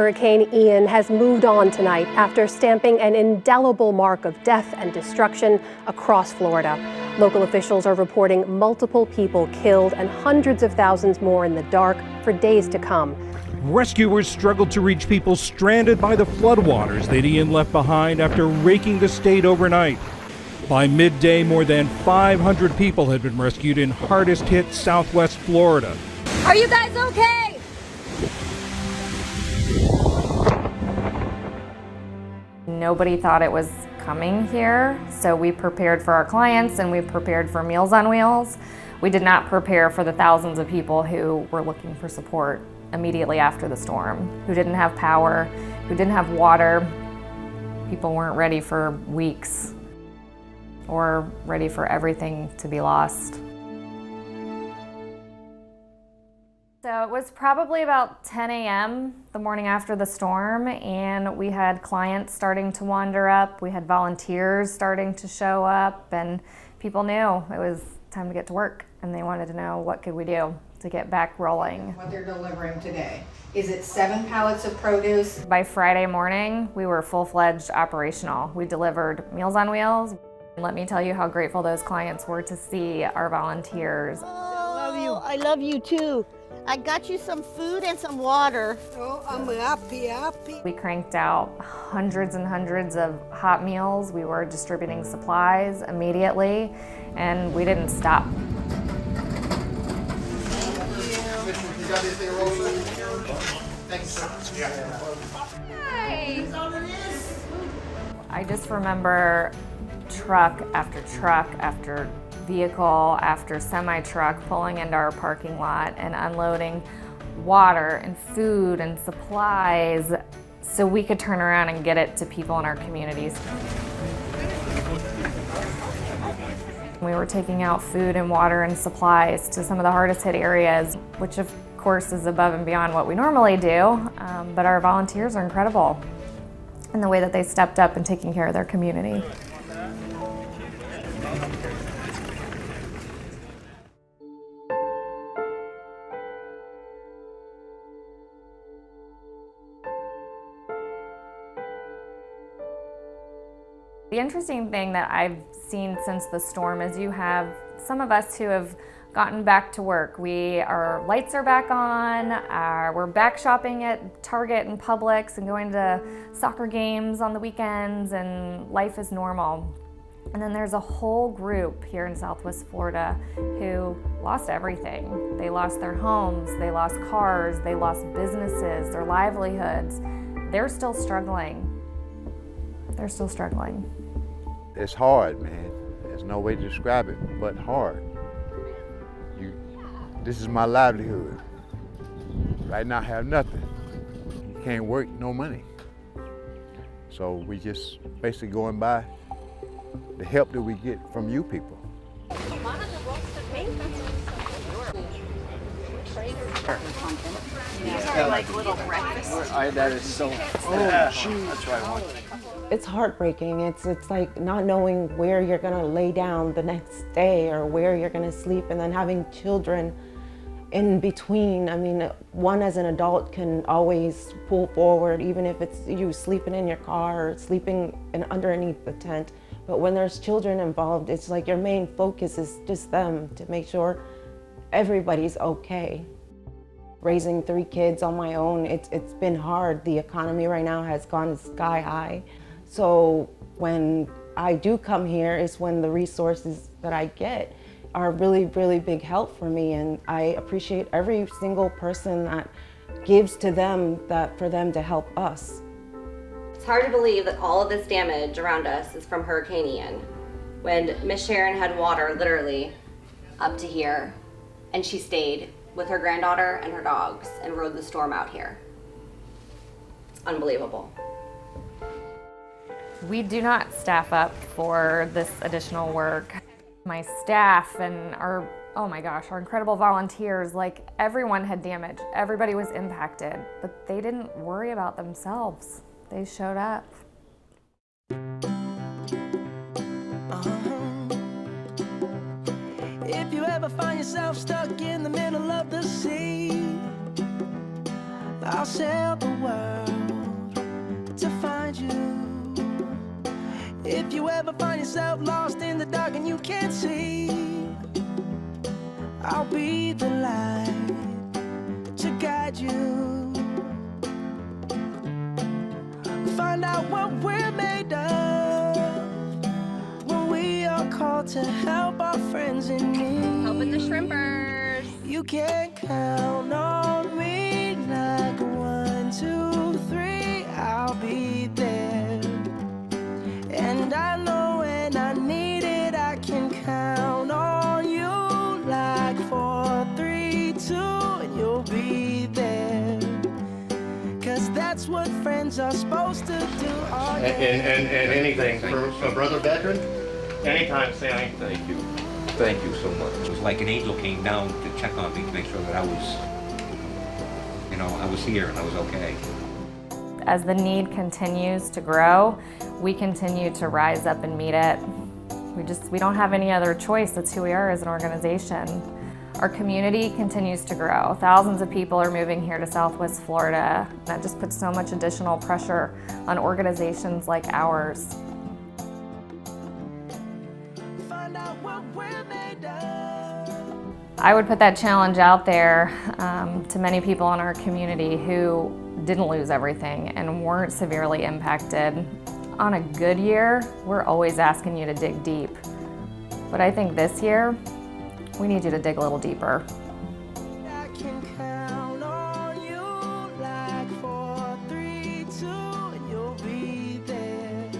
Hurricane Ian has moved on tonight after stamping an indelible mark of death and destruction across Florida. Local officials are reporting multiple people killed and hundreds of thousands more in the dark for days to come. Rescuers struggled to reach people stranded by the floodwaters that Ian left behind after raking the state overnight. By midday, more than 500 people had been rescued in hardest-hit Southwest Florida. Are you guys okay? Nobody thought it was coming here, so we prepared for our clients and we prepared for Meals on Wheels. We did not prepare for the thousands of people who were looking for support immediately after the storm, who didn't have power, who didn't have water. People weren't ready for weeks or ready for everything to be lost. So it was probably about 10 a.m. the morning after the storm, and we had clients starting to wander up. We had volunteers starting to show up, and people knew it was time to get to work, and they wanted to know what could we do to get back rolling. What they're delivering today. Is it 7 pallets of produce? By Friday morning, we were full-fledged operational. We delivered Meals on Wheels. Let me tell you how grateful those clients were to see our volunteers. Oh, I love you. I love you too. I got you some food and some water. Oh, I'm happy. We cranked out hundreds and hundreds of hot meals. We were distributing supplies immediately, and we didn't stop. Hi. I just remember truck after truck after vehicle after semi-truck pulling into our parking lot and unloading water and food and supplies so we could turn around and get it to people in our communities. We were taking out food and water and supplies to some of the hardest hit areas, which of course is above and beyond what we normally do, but our volunteers are incredible in the way that they stepped up and taking care of their community. The interesting thing that I've seen since the storm is you have some of us who have gotten back to work. Our lights are back on, we're back shopping at Target and Publix and going to soccer games on the weekends, and life is normal. And then there's a whole group here in Southwest Florida who lost everything. They lost their homes, they lost cars, they lost businesses, their livelihoods. They're still struggling. They're still struggling. It's hard, man. There's no way to describe it, but hard. This is my livelihood. Right now I have nothing. You can't work, no money. So we just basically going by the help that we get from you people. These are like little breakfasts. That is so. Oh, shoot. That's what I want. It's heartbreaking. It's like not knowing where you're gonna lay down the next day or where you're gonna sleep, and then having children in between. I mean, one as an adult can always pull forward, even if it's you sleeping in your car or sleeping underneath the tent. But when there's children involved, it's like your main focus is just them, to make sure everybody's okay. Raising 3 kids on my own, it's been hard. The economy right now has gone sky high. So when I do come here is when the resources that I get are really, really big help for me. And I appreciate every single person that gives to them for them to help us. It's hard to believe that all of this damage around us is from Hurricane Ian, when Miss Sharon had water literally up to here, and she stayed with her granddaughter and her dogs and rode the storm out here. It's unbelievable. We do not staff up for this additional work. My staff and our incredible volunteers, like everyone had damage, everybody was impacted, but they didn't worry about themselves. They showed up. If you ever find yourself stuck in the middle of the sea, I'll sail the world to find you. If you ever find yourself lost in the dark and you can't see, I'll be the light to guide you. Find out what we're made of when we are called to help our friends in need. Helping the shrimpers. You can count on me like 1, 2, 3. I'll be there. And I know when I need it, I can count on you like 4, 3, 2, and you'll be there. 'Cause that's what friends are supposed to do. Oh, yeah. And anything for a brother veteran, anytime, Sammy. Thank you. Thank you so much. It was like an angel came down to check on me to make sure that I was, I was here and I was okay. As the need continues to grow, we continue to rise up and meet it. We don't have any other choice. That's who we are as an organization. Our community continues to grow. Thousands of people are moving here to Southwest Florida. That just puts so much additional pressure on organizations like ours. Find out what we're made of. I would put that challenge out there to many people in our community who didn't lose everything and weren't severely impacted. On a good year, we're always asking you to dig deep. But I think this year, we need you to dig a little deeper. I can count on you like 4, 3, 2, and you'll be there.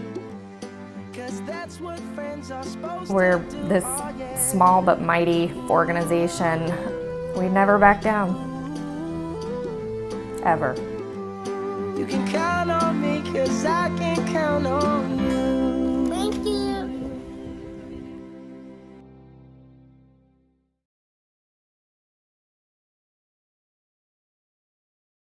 'Cause that's what friends are supposed We're to do. this Oh, yeah. small but mighty organization. We never back down. Ever. You can count on me 'cause I can count on you.